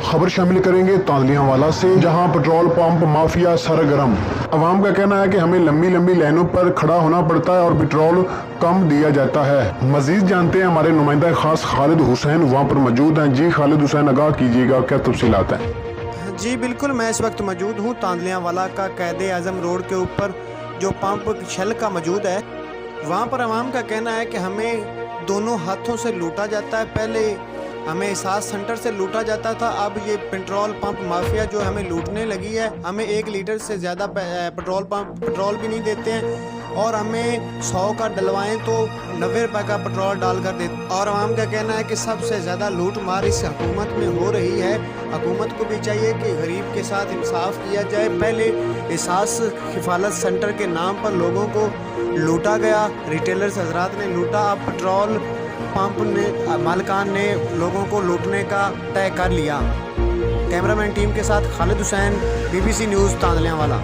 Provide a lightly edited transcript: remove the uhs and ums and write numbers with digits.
खबर शामिल करेंगे तांदलियांवाला से, जहां पेट्रोल पंप माफिया सरगर्म। अवाम का कहना है कि हमें लंबी लंबी लाइनों पर खड़ा होना पड़ता है और पेट्रोल कम दिया जाता है। मजीद जानते हैं हमारे नुमाइंदा खास खालिद हुसैन वहां पर मौजूद हैं। जी खालिद हुसैन, आगाह कीजिएगा, क्या तफसीलात हैं? जी बिल्कुल, मैं इस वक्त मौजूद हूँ तांदलियांवाला का कैद आज़म रोड के ऊपर जो पंप शेल का मौजूद है। वहाँ पर अवाम का कहना है कि हमें दोनों हाथों से लूटा जाता है। पहले हमें एहसास सेंटर से लूटा जाता था, अब ये पेट्रोल पंप माफिया जो हमें लूटने लगी है। हमें 1 लीटर से ज़्यादा पेट्रोल भी नहीं देते हैं और हमें 100 का डलवाएं तो 90 रुपये का पेट्रोल डाल कर देते। और आवाम का कहना है कि सबसे ज़्यादा लूट मार इस हुकूमत में हो रही है। हुकूमत को भी चाहिए कि गरीब के साथ इंसाफ किया जाए। पहले एहसास हिफाजत सेंटर के नाम पर लोगों को लूटा गया, रिटेलर्स हजरात ने लूटा, अब पेट्रोल पंप ने मालिकान ने लोगों को लूटने का तय कर लिया। कैमरामैन टीम के साथ खालिद हुसैन, BBC न्यूज़ तांदलियांवाला।